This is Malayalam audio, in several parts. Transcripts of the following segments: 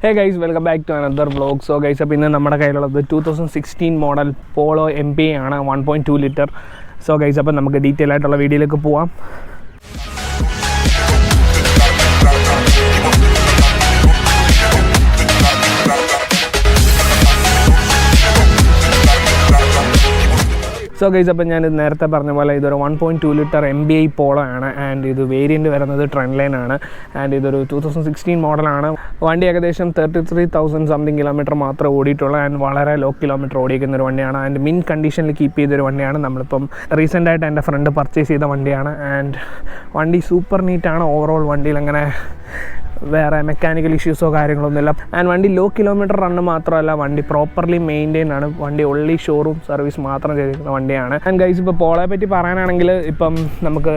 Hey guys, welcome back to another vlog. So guys, അപ്പോൾ ഇന്ന് നമ്മുടെ കയ്യിലുള്ളത് 2016 മോഡൽ പോളോ MPI ആണ് 1.2 ലിറ്റർ. സോ ഗൈസ്, അപ്പോൾ നമുക്ക് ഡീറ്റെയിൽ ആയിട്ടുള്ള വീഡിയോയിലേക്ക് പോവാം. സോ ഗൈസ്, അപ്പോൾ ഞാൻ നേരത്തെ പറഞ്ഞ പോലെ ഇതൊരു 1.2 ലിറ്റർ MPI പോളോ ആണ്. ആൻഡ് ഇത് വേരിയൻറ്റ് വരുന്നത് ട്രെൻഡ് ലൈൻ ആണ്. ആൻഡ് ഇതൊരു 2016 മോഡലാണ്. വണ്ടി ഏകദേശം 33,000 സംതിങ് കിലോമീറ്റർ മാത്രമേ ഓടിയിട്ടുള്ളൂ. ആൻഡ് വളരെ ലോ കിലോമീറ്റർ ഓടിക്കുന്ന ഒരു വണ്ടിയാണ്. ആൻഡ് മിൻ കണ്ടീഷനിൽ കീപ്പ് ചെയ്തൊരു വണ്ടിയാണ്. നമ്മളിപ്പം റീസെൻ്റായിട്ട് എൻ്റെ ഫ്രണ്ട് പർച്ചേസ് ചെയ്ത വണ്ടിയാണ്. ആൻഡ് വണ്ടി സൂപ്പർ നീറ്റാണ്. ഓവറോൾ വണ്ടിയിൽ അങ്ങനെ വേറെ മെക്കാനിക്കൽ ഇഷ്യൂസോ കാര്യങ്ങളൊന്നുമില്ല. ആൻഡ് വണ്ടി ലോ കിലോമീറ്റർ റണ്ണ് മാത്രമല്ല, വണ്ടി പ്രോപ്പർലി മെയിൻറ്റെയിൻ ആണ്. വണ്ടി ഓൺലി ഷോറൂം സർവീസ് മാത്രം ചെയ്തിരിക്കുന്ന വണ്ടിയാണ്. ആൻഡ് ഗൈസ്, ഇപ്പോൾ പോളോയെ പറ്റി പറയാനാണെങ്കിൽ ഇപ്പം നമുക്ക്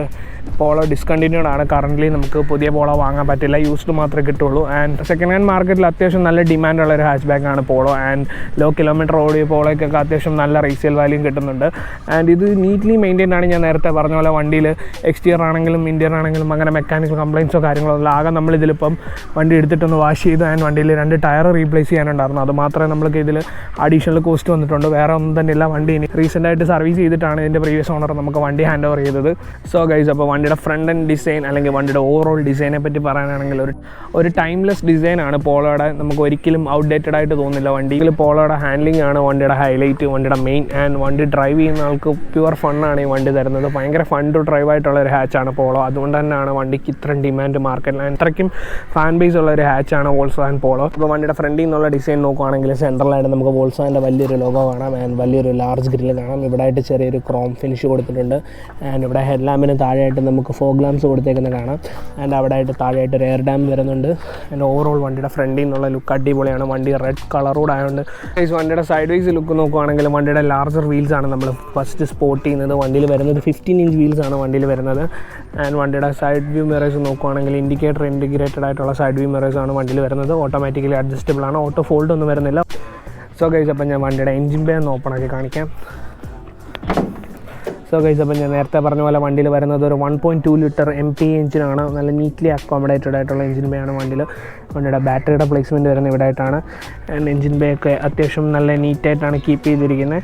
പോളോ ഡിസ്കണ്ടിന്യൂഡ് ആണ്. കറൻ്റ്ലി നമുക്ക് പുതിയ പോളോ വാങ്ങാൻ പറ്റില്ല, യൂസ്ഡ് മാത്രമേ കിട്ടുള്ളൂ. ആൻഡ് സെക്കൻഡ് ഹാൻഡ് മാർക്കറ്റിൽ അത്യാവശ്യം നല്ല ഡിമാൻഡുള്ള ഒരു ഹാച്ച് ബാക്കാണ് പോളോ. ആൻഡ് ലോ കിലോമീറ്റർ ഓടിയ പോളോയ്ക്കൊക്കെ അത്യാവശ്യം നല്ല റീസെയിൽ വാല്യൂ കിട്ടുന്നുണ്ട്. ആൻഡ് ഇത് നീറ്റ്ലി മെയിൻറ്റെയിൻ ആണ്. ഞാൻ നേരത്തെ പറഞ്ഞ പോലെ വണ്ടിയിൽ എക്സ്റ്റീരിയർ ആണെങ്കിലും ഇൻറ്റീരിയർ ആണെങ്കിലും അങ്ങനെ മെക്കാനിക്കൽ കംപ്ലയിൻസോ കാര്യങ്ങളോ ഒന്നും. ആകെ നമ്മളിതിലിപ്പം വണ്ടി എടുത്തിട്ടൊന്ന് വാഷ് ചെയ്ത് ആൻഡ് വണ്ടിയിൽ 2 ടയർ റീപ്ലേസ് ചെയ്യാനുണ്ടായിരുന്നു. അത് മാത്രമേ നമ്മൾക്ക് ഇതിൽ അഡീഷണൽ കോസ്റ്റ് വന്നിട്ടുണ്ട്. വേറെ ഒന്നും തന്നെ ഇല്ല. വണ്ടി ഇനി റീസെൻ്റായിട്ട് സർവീസ് ചെയ്തിട്ടാണ് ഇതിൻ്റെ പ്രീവിയസ് ഓണർ നമുക്ക് വണ്ടി ഹാൻഡ് ഓവർ ചെയ്തത്. സോ ഗൈസ്, അപ്പോൾ വണ്ടിയുടെ ഫ്രണ്ട് ആൻഡ് ഡിസൈൻ അല്ലെങ്കിൽ വണ്ടിയുടെ ഓവറോൾ ഡിസൈനെ പറ്റി പറയാനാണെങ്കിൽ ഒരു ടൈംലെസ് ഡിസൈനാണ് പോളോയുടെ. നമുക്ക് ഒരിക്കലും ഔട്ട്ഡേറ്റഡ് ആയിട്ട് തോന്നില്ല. വണ്ടിയിൽ പോളോയുടെ ഹാൻഡ്ലിംഗ് ആണ് വണ്ടിയുടെ ഹൈലൈറ്റ്, വണ്ടിയുടെ മെയിൻ. ആൻഡ് വണ്ടി ഡ്രൈവ് ചെയ്യുന്ന ആൾക്ക് പ്യുവർ ഫണ്ണാണ് ഈ വണ്ടി തരുന്നത്. ഭയങ്കര ഫൺ ടു ഡ്രൈവ് ആയിട്ടുള്ള ഒരു ഹാച്ചാണ് പോളോ. അതുകൊണ്ട് തന്നെയാണ് വണ്ടിക്ക് ഇത്രയും ഡിമാൻഡ് മാർക്കറ്റിൽ. അത്രയ്ക്കും ഫാൻ ബേസ് ഉള്ള ഒരു ഹാച്ചാണ് വോൾസ്വാഗൻ പോളോ. ഇപ്പോൾ വണ്ടിയുടെ ഫ്രണ്ടിൽ നിന്നുള്ള ഡിസൈൻ നോക്കുകയാണെങ്കിൽ സെൻട്രലായിട്ട് നമുക്ക് വോൾസ്വാഗൻ്റെ വലിയൊരു ലോഗോ കാണാം. ആൻഡ് വലിയൊരു ലാർജ് ഗ്രില്ല് കാണാം. ഇവിടെ ആയിട്ട് ചെറിയൊരു ക്രോം ഫിനിഷ് കൊടുത്തിട്ടുണ്ട്. ആൻഡ് ഇവിടെ ഹെഡ് ലാമ്പിന് താഴെയായിട്ട് നമുക്ക് ഫോഗ് ലാംപ്സ് കൊടുത്തേക്കുന്നത് കാണാം. ആൻഡ് അവിടെ ആയിട്ട് താഴെയായിട്ട് ഒരു എയർ ഡാം വരുന്നുണ്ട്. ആൻഡ് ഓവറോൾ വണ്ടിയുടെ ഫ്രണ്ടിൽ നിന്നുള്ള ലുക്ക് അടിപൊളിയാണ്. വണ്ടി റെഡ് കളറോട് ആയതുകൊണ്ട് വണ്ടിയുടെ സൈഡ് വൈസ് ലുക്ക് നോക്കുകയാണെങ്കിൽ വണ്ടിയുടെ ലാർജർ വീൽസ് ആണ് നമ്മൾ ഫസ്റ്റ് സ്പോട്ട് ചെയ്യുന്നത്. വണ്ടിയിൽ വരുന്നത് 15 ഇഞ്ച് വീൽസ് ആണ് വണ്ടിയിൽ വരുന്നത്. ആൻഡ് വണ്ടിയുടെ സൈഡ് വ്യൂ മിറേഴ്സ് നോക്കുകയാണെങ്കിൽ ഇൻഡിക്കേറ്റർ ഇൻറ്റിഗ്രേറ്റഡ് ആയിട്ടുള്ള സൈഡ് വ്യൂ മിറേഴ്സ് ആണ് വണ്ടിയിൽ വരുന്നത്. ഓട്ടോമാറ്റിക്കലി അഡ്ജസ്റ്റബിൾ ആണ്. ഓട്ടോ ഫോൾഡ് ഒന്നും വരുന്നില്ല. സോ ഗൈസ്, അപ്പം ഞാൻ വണ്ടിയുടെ എഞ്ചിൻ ബേ ഒന്ന് ഓപ്പൺ ആക്കി കാണിക്കാം. സോ ഗൈസ്, അപ്പം ഞാൻ നേരത്തെ പറഞ്ഞ പോലെ വണ്ടിയിൽ വരുന്നത് ഒരു 1.2 ലിറ്റർ MPI എഞ്ചിനാണ്. നല്ല നീറ്റ്ലി അക്കോമഡേറ്റഡ് ആയിട്ടുള്ള എഞ്ചിൻ ബേ ആണ് വണ്ടിയിൽ. വണ്ടിയുടെ ബാറ്ററിയുടെ പ്ലേസ്മെൻറ്റ് വരുന്നത് ഇവിടെ ആയിട്ടാണ്. ആൻഡ് എഞ്ചിൻ ബേ ഒക്കെ അത്യാവശ്യം നല്ല നീറ്റായിട്ടാണ് കീപ്പ് ചെയ്തിരിക്കുന്നത്.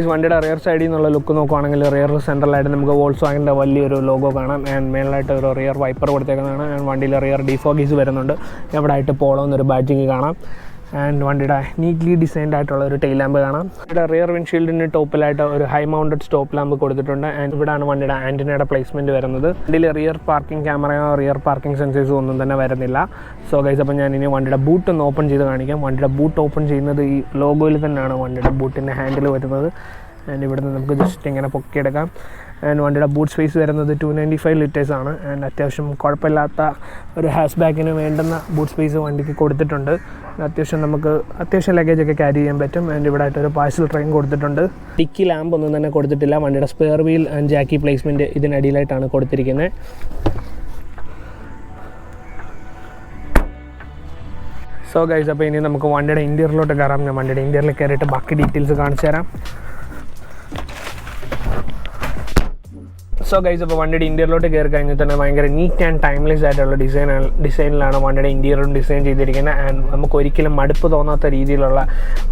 വണ്ടിയുടെ റിയർ സൈഡിൽ നിന്നുള്ള ലുക്ക് നോക്കുകയാണെങ്കിൽ റിയർ സെൻട്രലായിട്ട് നമുക്ക് വോൾസ്വാഗൻ്റെ വലിയൊരു ലോഗോ കാണാം. ആൻഡ് മേളിലായിട്ട് ഒരു റിയർ വൈപ്പർ കൊടുത്തേക്കുന്നതാണ്. ആൻഡ് വണ്ടിയിൽ റിയർ ഡിഫോഗീസ് വരുന്നുണ്ട്. ഇവിടെ ആയിട്ട് പോളോ എന്നൊരു ബാഡ്ജിങ് കാണാം. ആൻഡ് വണ്ടിയുടെ നീറ്റ്ലി ഡിസൈൻഡ് ആയിട്ടുള്ള ഒരു ടെയിൽ ലാമ്പ് കാണാം. ഇവിടെ റിയർ വിൻഷീൽഡിന് ടോപ്പിലായിട്ട് ഒരു ഹൈ മൗണ്ടഡ് സ്റ്റോപ്പ് ലാമ്പ് കൊടുത്തിട്ടുണ്ട്. ആൻഡ് ഇവിടെയാണ് വണ്ടിയുടെ ആൻറ്റിനയുടെ പ്ലേസ്മെൻറ്റ് വരുന്നത്. വണ്ടിയിൽ റിയർ പാർക്കിംഗ് ക്യാമറയോ റിയർ പാർക്കിംഗ് സെൻസേഴ്സോ ഒന്നും തന്നെ വരുന്നില്ല. സോ ഗൈസ്, അപ്പോൾ ഞാൻ ഇനി വണ്ടിയുടെ ബൂട്ട് ഒന്ന് ഓപ്പൺ ചെയ്ത് കാണിക്കാം. വണ്ടിയുടെ ബൂട്ട് ഓപ്പൺ ചെയ്യുന്നത് ഈ ലോഗോയിൽ തന്നെയാണ് വണ്ടിയുടെ ബൂട്ടിൻ്റെ ഹാൻഡിൽ വരുന്നത്. ആൻഡ് ഇവിടുന്ന് നമുക്ക് ജസ്റ്റ് ഇങ്ങനെ പൊക്കിയെടുക്കാം. ആൻഡ് വണ്ടിയുടെ ബൂട്ട് സ്പേസ് വരുന്നത് 295 ലിറ്റേഴ്സ് ആണ്. ആൻഡ് അത്യാവശ്യം കുഴപ്പമില്ലാത്ത ഒരു ഹാഷ് ബാക്കിന് വേണ്ടുന്ന ബൂട്ട് സ്പേസ് വണ്ടിക്ക് കൊടുത്തിട്ടുണ്ട്. അത്യാവശ്യം നമുക്ക് ലഗേജൊക്കെ ക്യാരി ചെയ്യാൻ പറ്റും. ആൻഡ് ഇവിടെ ആയിട്ട് ഒരു പാഴ്സൽ ട്രെയിൻ കൊടുത്തിട്ടുണ്ട്. ഡിക്കി ലാമ്പ് ഒന്നും തന്നെ കൊടുത്തിട്ടില്ല. വണ്ടിയുടെ spare wheel and jack placement ഇതിനടിയിലായിട്ടാണ് കൊടുത്തിരിക്കുന്നത്. സോ ഗൈസ്, അപ്പോൾ ഇനി നമുക്ക് വണ്ടിയുടെ ഇൻറ്റീരിയറിലോട്ട് കയറാം. ഞാൻ വണ്ടിയുടെ ഇൻറ്റീരിയറിൽ കയറിയിട്ട് ബാക്കി ഡീറ്റെയിൽസ് കാണിച്ചു തരാം. സോ ഗൈസ്, അപ്പോൾ വണ്ടിയുടെ ഇൻറ്റീരിയറിലോട്ട് കയറി കഴിഞ്ഞാൽ തന്നെ ഭയങ്കര നീറ്റ് ആൻഡ് ടൈംലെസ് ആയിട്ടുള്ള ഡിസൈനിലാണ് വണ്ടിയുടെ ഇൻറ്റീരിയറും ഡിസൈൻ ചെയ്തിരിക്കുന്നത്. ആൻഡ് നമുക്ക് ഒരിക്കലും മടുപ്പ് തോന്നാത്ത രീതിയിലുള്ള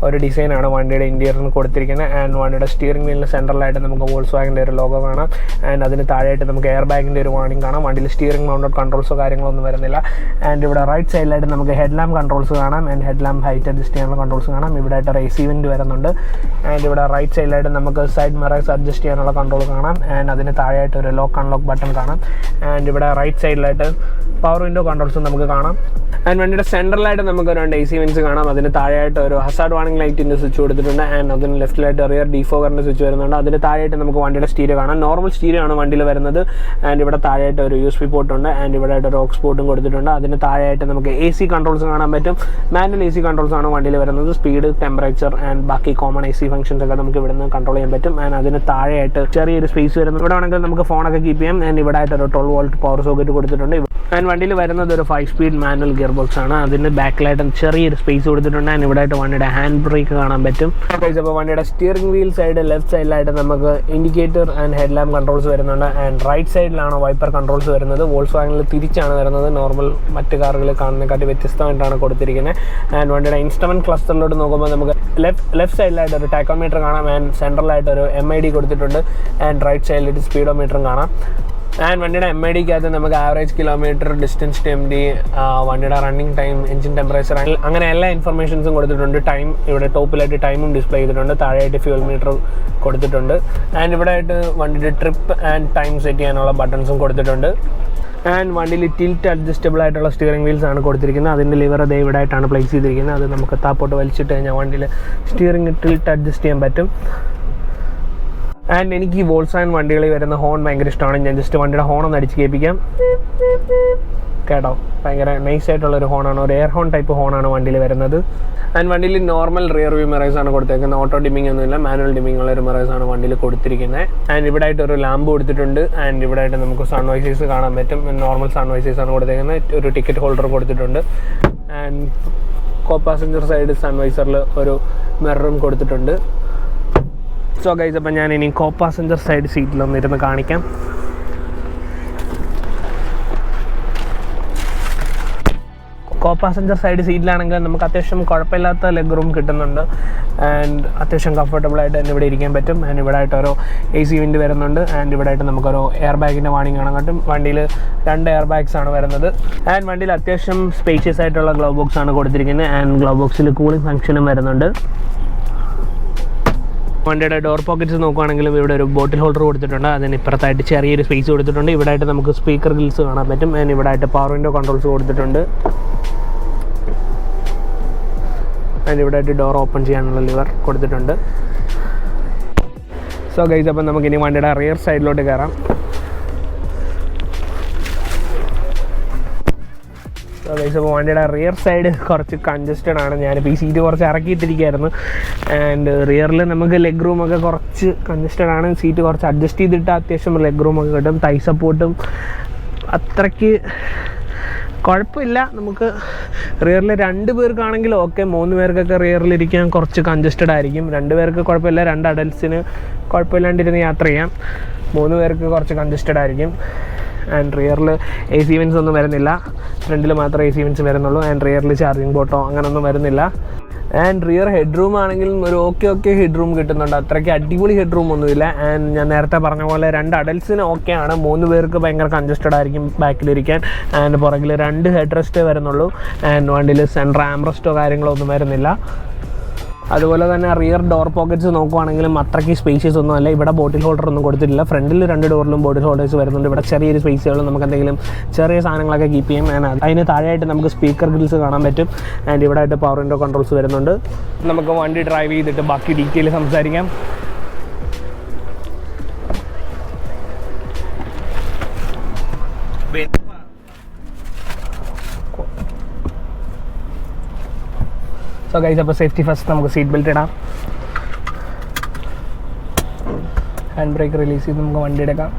ഒരു ഡിസൈനാണ് വണ്ടിയുടെ ഇൻറ്റീരിയറിന് കൊടുത്തിരിക്കുന്നത്. ആൻഡ് വണ്ടിയുടെ സ്റ്റിയറിംഗ് വീലിന് സെൻട്രലായിട്ട് നമുക്ക് വോൾസ്വാഗൻ്റെ ഒരു ലോഗോ കാണാം. ആൻഡ് അതിന് താഴെയായിട്ട് നമുക്ക് എയർ ബാഗിൻ്റെ ഒരു വാർണിംഗ് കാണാം. വണ്ടിയിൽ സ്റ്റിയറിംഗ് മൗണ്ടഡ് കൺട്രോൾസോ കാര്യങ്ങളൊന്നും വരുന്നില്ല. ആൻഡ് ഇവിടെ റൈറ്റ് സൈഡിലായിട്ട് നമുക്ക് ഹെഡ് ലാമ്പ് കൺട്രോൾസ് കാണാം. And head lamp height adjust ചെയ്യാനുള്ള കൺട്രോൾസ് കാണാം. ഇവിടെ ആയിട്ട് AC വെൻറ്റ് വരുന്നുണ്ട്. ആൻഡ് ഇവിടെ റൈറ്റ് സൈഡിലായിട്ട് നമുക്ക് സൈഡ് മിറേഴ്സ് അഡ്ജസ്റ്റ് ചെയ്യാനുള്ള കൺട്രോൾ കാണാം. ആൻഡ് അതിന് താഴെയായിട്ട് ഒരു ലോക്ക് അൺലോക്ക് ബട്ടൺ കാണാം. ആൻഡ് ഇവിടെ റൈറ്റ് സൈഡിലായിട്ട് പവർ വിൻഡോ കൺട്രോൾസും നമുക്ക് കാണാം. ആൻഡ് വണ്ടിയുടെ സെൻട്രലായിട്ട് നമുക്ക് 2 AC വെൻറ്റ്സ് കാണാം. അതിന് താഴെയായിട്ട് ഒരു ഹസാർഡ് വാർണിംഗ് ലൈറ്റിൻ്റെ സ്വിച്ച് കൊടുത്തിട്ടുണ്ട്. ആൻഡ് അതിന് ലെഫ്റ്റിലായിട്ട് റിയർ ഡിഫോഗറിൻ്റെ സ്വിച്ച് വരുന്നുണ്ട്. അതിന് താഴെയായിട്ട് നമുക്ക് വണ്ടിയുടെ സ്റ്റീരിയോ കാണാം. നോർമൽ സ്റ്റീരിയോ ആണ് വണ്ടിയിൽ വരുന്നത്. ആൻഡ് ഇവിടെ താഴെയായിട്ട് ഒരു USB പോർട്ട് ഉണ്ട്. ആൻഡ് ഇവിടെ ആയിട്ട് ഒരു ഓക്സ് പോർട്ടും കൊടുത്തിട്ടുണ്ട്. അതിന് താഴെയായിട്ട് നമുക്ക് AC കൺട്രോൾസ് കാണാൻ പറ്റും. മാനുവൽ AC കൺട്രോൾസ് ആണ് വണ്ടിയിൽ വരുന്നത്. സ്പീഡ്, ടെമ്പറേച്ചർ ആൻഡ് ബാക്കി കോമൺ AC ഫംഗ്ഷൻസ് ഒക്കെ നമുക്ക് ഇവിടെ നിന്ന് കൺട്രോൾ ചെയ്യാൻ പറ്റും. ആൻഡ് അതിന് താഴെയായിട്ട് ചെറിയൊരു സ്പേസ് വരുന്നത്. ഇവിടെ വേണമെങ്കിൽ നമുക്ക് ഫോണൊക്കെ കീപ്പ് ചെയ്യാം. ആൻഡ് ഇവിടെ ആയിട്ട് ഒരു 12 വോൾട്ട് പവർ സോക്കറ്റ് കൊടുത്തിട്ടുണ്ട്. ആൻഡ് വണ്ടിയിൽ വരുന്നത് ഒരു 5 സ്പീഡ് മാനുവൽ ഗിയർ ബോക്സ് ആണ്. അതിന് ബാക്കിലായിട്ട് ചെറിയൊരു സ്പേസ് കൊടുത്തിട്ടുണ്ട്. ആൻഡ് ഇവിടെ ആയിട്ട് വണ്ടിയുടെ ഹാൻഡ് ബ്രേക്ക് കാണാൻ പറ്റും. അപ്പോൾ വണ്ടിയുടെ സ്റ്റിയറിംഗ് വീൽ സൈഡ് ലെഫ്റ്റ് സൈഡിലായിട്ട് നമുക്ക് indicator and head lamp controls വരുന്നുണ്ട്. ആൻഡ് റൈറ്റ് സൈഡിലാണ് വൈപ്പർ കൺട്രോൾസ് വരുന്നത്. വോൾസ്വാഗനിൽ തിരിച്ചാണ് വരുന്നത്. നോർമൽ മറ്റ് കാറുകൾ കാണുന്നതിനെക്കാട്ടി വ്യത്യസ്തമായിട്ടാണ് കൊടുത്തിരിക്കുന്നത്. ആൻഡ് വണ്ടിയുടെ ഇൻസ്ട്രുമെന്റ് ക്ലസ്റ്ററിലോട്ട് നോക്കുമ്പോൾ നമുക്ക് ലെഫ്റ്റ് സൈഡിലായിട്ട് ഒരു ടാക്കോമീറ്റർ കാണാം. ആൻഡ് സെൻട്രലായിട്ട് ഒരു MID കൊടുത്തിട്ടുണ്ട്. ആൻഡ് റൈറ്റ് സൈഡിലായിട്ട് സ്പീഡോമീറ്ററും കാണാം. ആൻഡ് വണ്ടിയുടെ MIDക്കകത്ത് നമുക്ക് average kilometre, distance to MD, വണ്ടിയുടെ റണ്ണിങ് ടൈം, എഞ്ചിൻ ടെമ്പറേച്ചർ, അങ്ങനെ എല്ലാ ഇൻഫർമേഷൻസും കൊടുത്തിട്ടുണ്ട്. ടൈം ഇവിടെ ടോപ്പിലായിട്ട് ടൈമും ഡിസ്പ്ലേ ചെയ്തിട്ടുണ്ട്. താഴെയായിട്ട് ഫ്യൂൽ മീറ്റർ കൊടുത്തിട്ടുണ്ട്. ആൻഡ് ഇവിടെ ആയിട്ട് വണ്ടിയുടെ ട്രിപ്പ് ആൻഡ് ടൈം സെറ്റ് ചെയ്യാനുള്ള ബട്ടൺസും കൊടുത്തിട്ടുണ്ട്. ആൻഡ് വണ്ടിയിൽ ടിൽറ്റ് അഡ്ജസ്റ്റബിൾ ആയിട്ടുള്ള സ്റ്റിയറിംഗ് വീൽസ് ആണ് കൊടുത്തിരിക്കുന്നത്. അതിൻ്റെ ലിവർ അതേ ഇവിടെ ആയിട്ടാണ് പ്ലേസ് ചെയ്തിരിക്കുന്നത്. അത് നമുക്ക് താപ്പോട്ട് വലിച്ചിട്ട് കഴിഞ്ഞാൽ വണ്ടിയിൽ സ്റ്റിയറിംഗ് ടിൽറ്റ് അഡ്ജസ്റ്റ് ചെയ്യാൻ പറ്റും. ആൻഡ് എനിക്ക് ഈ വോൾസ്വാഗൻ വണ്ടികളിൽ വരുന്ന ഹോൺ ഭയങ്കര ഇഷ്ടമാണ്. ഞാൻ ജസ്റ്റ് വണ്ടിയുടെ ഹോൺ ഒന്ന് അടിച്ച് കേൾപ്പിക്കാം. കേട്ടോ, ഭയങ്കര നൈസായിട്ടുള്ളൊരു ഹോണാണ്. ഒരു എയർ ഹോൺ ടൈപ്പ് ഹോണാണ് വണ്ടിയിൽ വരുന്നത്. ആൻഡ് വണ്ടിയിൽ നോർമൽ റിയർ വ്യൂ മിറേഴ്സ് ആണ് കൊടുത്തേക്കുന്നത്. ഓട്ടോ ഡിമ്മിങ് ഒന്നുമില്ല, മാനുവൽ ഡിമ്മിങ് ഉള്ള ഒരു മിറേഴ്സ് ആണ് വണ്ടിയിൽ കൊടുത്തിരിക്കുന്നത്. ആൻഡ് ഇവിടെ ആയിട്ട് ഒരു ലാമ്പ് കൊടുത്തിട്ടുണ്ട്. ആൻഡ് ഇവിടെ ആയിട്ട് നമുക്ക് സൺവൈസേഴ്സ് കാണാൻ പറ്റും. നോർമൽ സൺവൈസേഴ്സ് ആണ് കൊടുത്തേക്കുന്നത്. ഒരു ടിക്കറ്റ് ഹോൾഡർ കൊടുത്തിട്ടുണ്ട്. ആൻഡ് കോ പാസഞ്ചർ സൈഡ് സൺവൈസറിൽ ഒരു മിററും കൊടുത്തിട്ടുണ്ട്. സോ ഗൈസ്, അപ്പം ഞാൻ ഇനി കോ പാസഞ്ചർ സൈഡ് സീറ്റിലൊന്നിരുന്ന് കാണിക്കാം. കോ പാസഞ്ചർ സൈഡ് സീറ്റിലാണെങ്കിൽ നമുക്ക് അത്യാവശ്യം കുഴപ്പമില്ലാത്ത ലെഗ് റൂം കിട്ടുന്നുണ്ട്. ആൻഡ് അത്യാവശ്യം കംഫർട്ടബിളായിട്ട് തന്നെ ഇവിടെ ഇരിക്കാൻ പറ്റും. ആൻഡ് ഇവിടെ ആയിട്ട് ഒരു AC വിൻഡ് വരുന്നുണ്ട്. ആൻഡ് ഇവിടെ ആയിട്ട് നമുക്കൊരു എയർ ബാഗിൻ്റെ വാണിംഗ് കാണാൻ പറ്റും. വണ്ടിയിൽ 2 എയർ ബാഗ്സ് ആണ് വരുന്നത്. ആൻഡ് വണ്ടിയിൽ അത്യാവശ്യം സ്പേഷ്യസ് ആയിട്ടുള്ള ഗ്ലൗ ബോക്സ് ആണ് കൊടുത്തിരിക്കുന്നത്. ആൻഡ് ഗ്ലൗ ബോക്സിൽ കൂളിംഗ് ഫംഗ്ഷനും വരുന്നുണ്ട്. വണ്ടിയുടെ ഡോർ പോക്കറ്റ്സ് നോക്കുകയാണെങ്കിലും ഇവിടെ ഒരു ബോട്ടിൽ ഹോൾഡർ കൊടുത്തിട്ടുണ്ട്. അതിന് ഇപ്പുറത്തായിട്ട് ചെറിയൊരു സ്പേസ് കൊടുത്തിട്ടുണ്ട്. ഇവിടെ ആയിട്ട് നമുക്ക് സ്പീക്കർ ഗ്രിൽസ് കാണാൻ പറ്റും. ആൻഡ് ഇവിടെ ആയിട്ട് പവർ വിൻഡോ കൺട്രോൾസ് കൊടുത്തിട്ടുണ്ട്. ആൻഡ് ഇവിടെ ആയിട്ട് ഡോർ ഓപ്പൺ ചെയ്യാനുള്ള ലിവർ കൊടുത്തിട്ടുണ്ട്. സോ ഗൈസ്, അപ്പം നമുക്കിനി വണ്ടിയുടെ റിയർ സൈഡിലോട്ട് കയറാം. സോ ഗൈസ്, അപ്പോൾ വണ്ടിയുടെ റിയർ സൈഡ് കുറച്ച് കൺജസ്റ്റഡ് ആണ്. ഞാനിപ്പോൾ ഈ സീറ്റ് കുറച്ച് ഇറക്കിയിട്ടിരിക്കുകയായിരുന്നു. ആൻഡ് റിയറിൽ നമുക്ക് ലെഗ് റൂമൊക്കെ കുറച്ച് കൺജസ്റ്റഡ് ആണ്. സീറ്റ് കുറച്ച് അഡ്ജസ്റ്റ് ചെയ്തിട്ട് അത്യാവശ്യം ലെഗ് റൂമൊക്കെ കിട്ടും. തൈ സപ്പോർട്ടും അത്രയ്ക്ക് കുഴപ്പമില്ല. നമുക്ക് റിയറിൽ 2 പേർക്കാണെങ്കിൽ ഓക്കെ. 3 പേർക്കൊക്കെ റിയറിലിരിക്കാൻ കുറച്ച് കൺജസ്റ്റഡ് ആയിരിക്കും. 2 പേർക്ക് കുഴപ്പമില്ല. 2 അഡൽട്സിന് കുഴപ്പമില്ലാണ്ടിരുന്ന് യാത്ര ചെയ്യാം. 3 പേർക്ക് കുറച്ച് കൺജസ്റ്റഡ് ആയിരിക്കും. ആൻഡ് റിയറിൽ AC വെൻസ് ഒന്നും വരുന്നില്ല. ഫ്രണ്ടിൽ മാത്രമേ AC വെൻസ് വരുന്നുള്ളൂ. ആൻഡ് റിയറിൽ ചാർജിങ് പോർട്ടോ അങ്ങനെയൊന്നും വരുന്നില്ല. ആൻഡ് റിയർ ഹെഡ് റൂം ആണെങ്കിലും ഒരു ഓക്കെ ഹെഡ് റൂം കിട്ടുന്നുണ്ട്. അത്രയ്ക്ക് അടിപൊളി ഹെഡ് റൂം ഒന്നുമില്ല. ആൻഡ് ഞാൻ നേരത്തെ പറഞ്ഞ പോലെ 2 അഡൽട്സിന് ഓക്കെ ആണ്. 3 പേർക്ക് ഭയങ്കര കൺജസ്റ്റഡ് ആയിരിക്കും ബാക്കിലിരിക്കാൻ. ആൻഡ് പുറകിൽ 2 ഹെഡ് റെസ്റ്റേ വരുന്നുള്ളൂ. ആൻഡ് വണ്ടിയിൽ സെൻട്രൽ ആംറെസ്റ്റോ കാര്യങ്ങളോ ഒന്നും വരുന്നില്ല. അതുപോലെ തന്നെ റിയർ ഡോർ പോക്കറ്റ്സ് നോക്കുവാണെങ്കിലും അത്രയ്ക്ക് സ്പേഷ്യസ് ഒന്നും അല്ല. ഇവിടെ ബോട്ടിൽ ഹോൾഡർ ഒന്നും കൊടുത്തിട്ടില്ല. ഫ്രണ്ടിൽ 2 ഡോറിലും ബോട്ടിൽ ഹോൾഡേഴ്സ് വരുന്നുണ്ട്. ഇവിടെ ചെറിയൊരു സ്പേസുകളും നമുക്ക് എന്തെങ്കിലും ചെറിയ സാധനങ്ങളൊക്കെ കീപ്പ് ചെയ്യും. ആൻഡ് അതിന് താഴെയായിട്ട് നമുക്ക് സ്പീക്കർ ഗ്രിൽസ് കാണാൻ പറ്റും. ആൻഡ് ഇവിടെ ആയിട്ട് പവർ വിൻഡോ കൺട്രോൾസ് വരുന്നുണ്ട്. നമുക്ക് വണ്ടി ഡ്രൈവ് ചെയ്തിട്ട് ബാക്കി ഡീറ്റെയിൽ സംസാരിക്കാം. സോ ഗൈസ്, അപ്പോൾ സേഫ്റ്റി ഫസ്റ്റ് നമുക്ക് സീറ്റ് ബെൽറ്റ് ഇടാം. ഹാൻഡ് ബ്രേക്ക് റിലീസ് ചെയ്ത് നമുക്ക് വണ്ടി എടുക്കാം.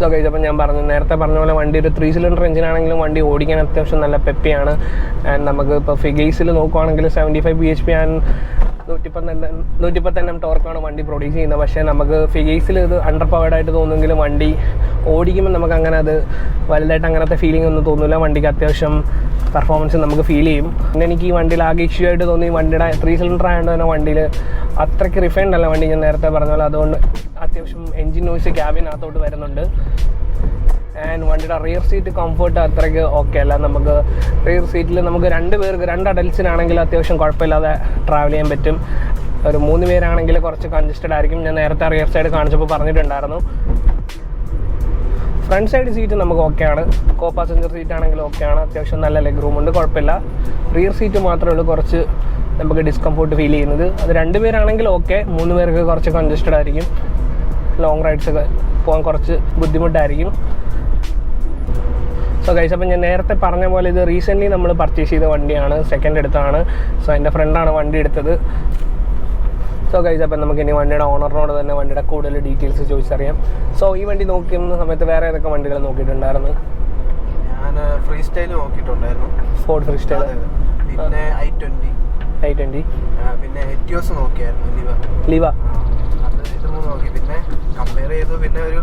സോ ഗൈസ്, അപ്പം ഞാൻ നേരത്തെ പറഞ്ഞ പോലെ വണ്ടി ഒരു 3 സിലിണ്ടർ എഞ്ചിനാണെങ്കിലും വണ്ടി ഓടിക്കാൻ അത്യാവശ്യം നല്ല പെപ്പിയാണ്. ആൻഡ് നമുക്ക് ഇപ്പോൾ ഫിഗേഴ്സിൽ നോക്കുവാണെങ്കിൽ 75 bhp ആൻഡ് 110 Nm ടോർക്കാണ് വണ്ടി പ്രൊഡ്യൂസ് ചെയ്യുന്നത്. പക്ഷേ നമുക്ക് ഫിഗേഴ്സിൽ ഇത് അണ്ടർ പവേർഡ് ആയിട്ട് തോന്നുമെങ്കിലും വണ്ടി ഓടിക്കുമ്പോൾ നമുക്ക് അങ്ങനെ അത് വലുതായിട്ട് അങ്ങനത്തെ ഫീലിംഗ് ഒന്നും തോന്നില്ല. വണ്ടിക്ക് അത്യാവശ്യം പെർഫോമൻസ് നമുക്ക് ഫീൽ ചെയ്യും. പിന്നെ എനിക്ക് ഈ വണ്ടിയിൽ ആകെ ഇഷ്യൂ ആയിട്ട് തോന്നി വണ്ടിയുടെ 3 സിലിണ്ടർ ആയതുകൊണ്ട് തന്നെ വണ്ടിയിൽ അത്രയ്ക്ക് റിഫൈൻഡ് അല്ല വണ്ടി. ഞാൻ നേരത്തെ പറഞ്ഞ പോലെ അതുകൊണ്ട് അത്യാവശ്യം എൻജിൻ നോയ്സ് ക്യാബിനകത്തോട്ട് വരുന്നുണ്ട്. ആൻഡ് വണ്ടിയുടെ റിയർ സീറ്റ് കംഫർട്ട് അത്രയ്ക്ക് ഓക്കെ അല്ല. നമുക്ക് റിയർ സീറ്റിൽ നമുക്ക് 2 പേർക്ക് 2 അഡൽട്സിനാണെങ്കിൽ അത്യാവശ്യം കുഴപ്പമില്ലാതെ ട്രാവൽ ചെയ്യാൻ പറ്റും. ഒരു 3 പേരാണെങ്കിൽ കുറച്ച് കൺജസ്റ്റഡ് ആയിരിക്കും. ഞാൻ നേരത്തെ റിയർ സൈഡ് കാണിച്ചപ്പോൾ പറഞ്ഞിട്ടുണ്ടായിരുന്നു. ഫ്രണ്ട് സൈഡ് സീറ്റ് നമുക്ക് ഓക്കെയാണ്. കോ പാസഞ്ചർ സീറ്റ് ആണെങ്കിൽ ഓക്കെയാണ്. അത്യാവശ്യം നല്ല ലെഗ് റൂം ഉണ്ട്, കുഴപ്പമില്ല. റിയർ സീറ്റ് മാത്രമേ ഉള്ളൂ കുറച്ച് നമുക്ക് ഡിസ്കംഫോർട്ട് ഫീൽ ചെയ്യുന്നത്. അത് 2 പേരാണെങ്കിൽ ഓക്കെ. 3 പേർക്ക് കുറച്ച് കൺജസ്റ്റഡ് ആയിരിക്കും. ലോങ് റൈഡ്സൊക്കെ പോകാൻ കുറച്ച് ബുദ്ധിമുട്ടായിരിക്കും. സോ ഗൈസ്, അപ്പം ഞാൻ നേരത്തെ പറഞ്ഞ പോലെ ഇത് റീസെൻ്റ്ലി നമ്മൾ പർച്ചേസ് ചെയ്ത വണ്ടിയാണ്, സെക്കൻഡ് എടുത്താണ്. സോ എൻ്റെ ഫ്രണ്ടാണ് വണ്ടി എടുത്തത്. സോ ഗൈസ്, അപ്പം നമുക്ക് ഇനി വണ്ടിയുടെ ഓണറിനോട് തന്നെ വണ്ടിയുടെ കൂടുതൽ ഡീറ്റെയിൽസ് ചോദിച്ചറിയാം. സോ ഈ വണ്ടി നോക്കുന്ന സമയത്ത് വേറെ ഏതൊക്കെ വണ്ടികൾ നോക്കിയിട്ടുണ്ടായിരുന്നു? ഞാൻ ഫ്രീ സ്റ്റൈൽ നോക്കിയിട്ടുണ്ടായിരുന്നു, ഫോർഡ് ഫ്രീ സ്റ്റൈൽ, പിന്നെ i20, പിന്നെ എറ്റിയോസ് നോക്കിയായിരുന്നു, ലിവ അത് ഇത് മൂന്ന് നോക്കി. പിന്നെ കമ്പയർ ചെയ്തു, പിന്നെ ഒരു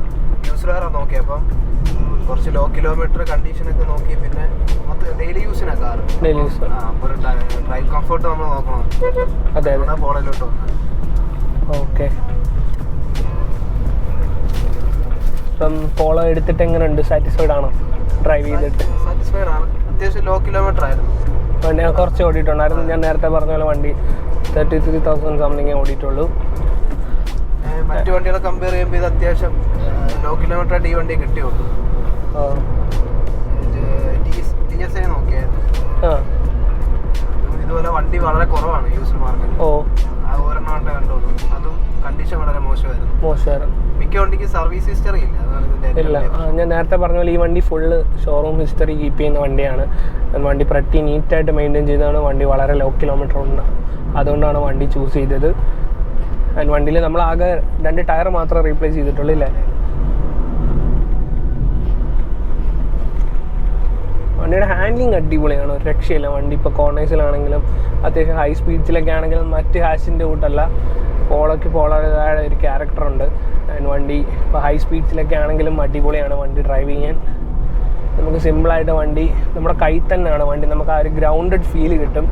യൂസ്ഡാർ നോക്കിയപ്പം കുറച്ച് ലോ കിലോമീറ്റർ കണ്ടീഷനൊക്കെ നോക്കി. പിന്നെ ഡെയിലി യൂസിനാ കാർ, ഡെയിലി യൂസ്. അപ്പോൾ ഒരു ഡ്രൈവ് കംഫർട്ട് നമ്മൾ നോക്കണം. അതെ, പോളയിലോട്ട് വന്നു. ഓക്കെ. ഇപ്പം പോളോ എടുത്തിട്ട് എങ്ങനെയുണ്ട്? സാറ്റിസ്ഫൈഡ് ആണോ? ഡ്രൈവ് ചെയ്തിട്ട് സാറ്റിസ്ഫൈഡ് ആണ്. അത്യാവശ്യം ലോ കിലോമീറ്റർ ആയിരുന്നു. വണ്ടി കുറച്ച് ഓടിയിട്ടുണ്ടായിരുന്നു. ഞാൻ നേരത്തെ പറഞ്ഞ പോലെ വണ്ടി 33,000 സംതിങ് ഓടിയിട്ടുള്ളൂ. മറ്റു വണ്ടികളെ കമ്പയർ ചെയ്യുമ്പോൾ ഇത് അത്യാവശ്യം ലോ കിലോമീറ്റർ ആയിട്ട് ഈ വണ്ടി കിട്ടിയുള്ളൂ. TSI നോക്കിയായിരുന്നു. ഇതുപോലെ വണ്ടി വളരെ കുറവാണ് യൂസ്ഡ് മാർക്കറ്റിൽ. ഒരെണ്ണം കണ്ടുള്ളൂ, അതും കണ്ടീഷൻ വളരെ മോശമായിരുന്നു. മിക്ക വണ്ടിക്ക് സർവീസ് ഹിസ്റ്ററി ഇല്ല. ഇല്ല, ഞാൻ നേരത്തെ പറഞ്ഞ പോലെ ഈ വണ്ടി ഫുള്ള് ഷോറൂം ഹിസ്റ്ററി കീപ്പ് ചെയ്യുന്ന വണ്ടിയാണ്. വണ്ടി pretty നീറ്റായിട്ട് മെയിൻറ്റെയിൻ ചെയ്താണ്. വണ്ടി വളരെ ലോ കിലോമീറ്റർ ഉണ്ട്, അതുകൊണ്ടാണ് വണ്ടി ചൂസ് ചെയ്തത്. ആൻഡ് വണ്ടിയിൽ നമ്മൾ ആകെ 2 ടയർ മാത്രമേ റീപ്ലേസ് ചെയ്തിട്ടുള്ളൂ ഇല്ലേ? വണ്ടിയുടെ ഹാൻഡ്ലിങ് അടിപൊളിയാണ്, ഒരു രക്ഷയില്ല. വണ്ടി ഇപ്പോൾ കോർണേഴ്സിലാണെങ്കിലും അത്യാവശ്യം ഹൈ സ്പീഡ്സിലൊക്കെ ആണെങ്കിലും മറ്റ് ഹാഷിൻ്റെ കൂട്ടല്ല, പോളോയുടേതായ ഒരു ക്യാരക്ടറുണ്ട്. ആൻഡ് വണ്ടി ഇപ്പോൾ ഹൈ സ്പീഡ്സിലൊക്കെ ആണെങ്കിലും അടിപൊളിയാണ് വണ്ടി ഡ്രൈവ് ചെയ്യാൻ. നമുക്ക് സിമ്പിളായിട്ട് വണ്ടി നമ്മുടെ കയ്യിൽ തന്നെയാണ് വണ്ടി, നമുക്ക് ആ ഒരു ഗ്രൗണ്ടഡ് ഫീൽ കിട്ടും.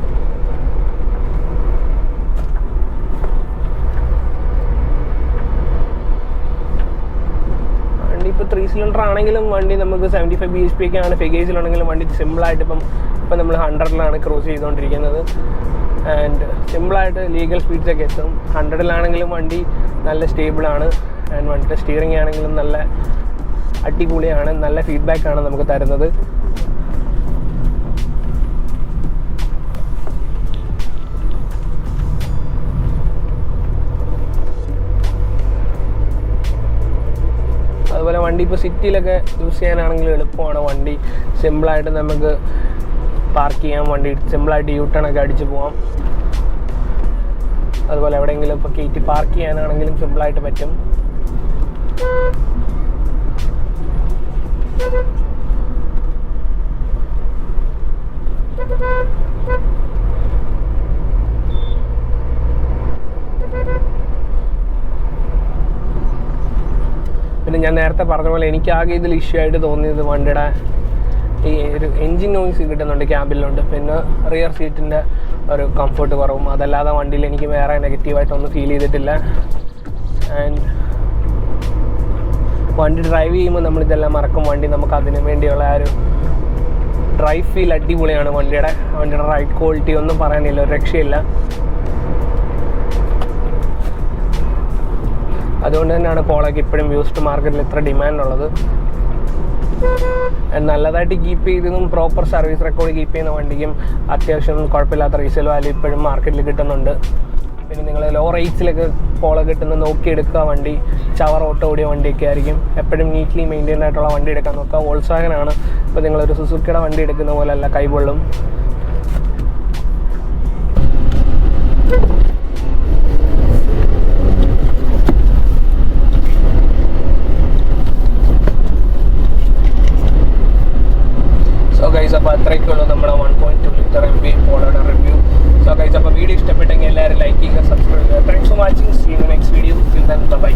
വണ്ടി ഇപ്പോൾ 3 സിലിണ്ടർ ആണെങ്കിലും വണ്ടി നമുക്ക് 75 bhp ഒക്കെ ആണ്. ഫെഗേസിലാണെങ്കിലും വണ്ടി സിമ്പിളായിട്ട് ഇപ്പം നമ്മൾ 100-ലാണ് ക്രോസ് ചെയ്തുകൊണ്ടിരിക്കുന്നത്. ആൻഡ് സിമ്പിളായിട്ട് ലീഗൽ സ്പീഡ്സൊക്കെ എത്തും. 100-ലാണെങ്കിലും വണ്ടി നല്ല സ്റ്റേബിളാണ്. ആൻഡ് വണ്ടിയുടെ സ്റ്റിയറിംഗ് ആണെങ്കിലും നല്ല അടിപൊളിയാണ്, നല്ല ഫീഡ്ബാക്കാണ് നമുക്ക് തരുന്നത്. അതുപോലെ വണ്ടി ഇപ്പോൾ സിറ്റിയിലൊക്കെ യൂസ് ചെയ്യാനാണെങ്കിലും എളുപ്പമാണ്. വണ്ടി സിമ്പിളായിട്ട് നമുക്ക് പാർക്ക് ചെയ്യാം, വണ്ടി സിമ്പിളായിട്ട് യൂട്ടേണൊക്കെ അടിച്ച് പോകാം. അതുപോലെ എവിടെയെങ്കിലും ഇപ്പോൾ കയറ്റി പാർക്ക് ചെയ്യാനാണെങ്കിലും സിമ്പിളായിട്ട് പറ്റും. പിന്നെ ഞാൻ നേരത്തെ പറഞ്ഞ പോലെ എനിക്ക് ആകെ ഇതിൽ ഇഷ്യൂ ആയിട്ട് തോന്നിയത് വണ്ടിയുടെ ഈ ഒരു എൻജിൻ നോയ്സ് കിട്ടുന്നുണ്ട് ക്യാബിലുണ്ട്. പിന്നെ റിയർ സീറ്റിൻ്റെ ഒരു കംഫർട്ട് കുറവും. അതല്ലാതെ വണ്ടിയിൽ എനിക്ക് വേറെ നെഗറ്റീവായിട്ടൊന്നും ഫീൽ ചെയ്തിട്ടില്ല. ആൻഡ് വണ്ടി ഡ്രൈവ് ചെയ്യുമ്പോൾ നമ്മളിതെല്ലാം മറക്കും. വണ്ടി നമുക്ക് അതിനു വേണ്ടിയുള്ള ആ ഒരു ഡ്രൈവ് ഫീൽ അടിപൊളിയാണ്. വണ്ടിയുടെ റൈഡ് ക്വാളിറ്റി ഒന്നും പറയാനില്ല, ഒരു രക്ഷയില്ല. അതുകൊണ്ട് തന്നെയാണ് പോളോയ്ക്ക് ഇപ്പോഴും യൂസ്ഡ് മാർക്കറ്റിൽ ഇത്ര ഡിമാൻഡ് ഉള്ളത്. നല്ലതായിട്ട് കീപ്പ് ചെയ്തതും പ്രോപ്പർ സർവീസ് റെക്കോർഡ് കീപ്പ് ചെയ്യുന്ന വണ്ടിക്കും അത്യാവശ്യം കുഴപ്പമില്ലാത്ത റീസെയിൽ വാല്യൂ ഇപ്പോഴും മാർക്കറ്റിൽ കിട്ടുന്നുണ്ട്. പിന്നെ നിങ്ങൾ ലോ റേറ്റ്സിലൊക്കെ പോളോ കിട്ടുന്ന നോക്കിയെടുക്കുക. വണ്ടി ചവർ ഓട്ടോ ഓടിയ വണ്ടിയൊക്കെ ആയിരിക്കും. എപ്പോഴും നീറ്റ്ലി മെയിൻറ്റെയിൻ ആയിട്ടുള്ള വണ്ടി എടുക്കാൻ നോക്കുക. വോൾസ്വാഗനാണ്. ഇപ്പോൾ നിങ്ങളൊരു സുസുക്കിയുടെ വണ്ടി എടുക്കുന്ന പോലെയല്ല, കൈപൊള്ളും. സോ ഗൈസ്, അപ്പോൾ അത്രയ്ക്കുള്ളൂ നമ്മുടെ 1.2 ലിറ്റർ MB പോളോയുടെ റിവ്യൂ. സോ ഗൈസ്, അപ്പോൾ വീഡിയോ ഇഷ്ടപ്പെട്ടെങ്കിൽ എല്ലാവരും ലൈക്ക് ചെയ്യുക, സബ്സ്ക്രൈബ് ചെയ്യുക. Thanks for watching. See you next video. Till then by.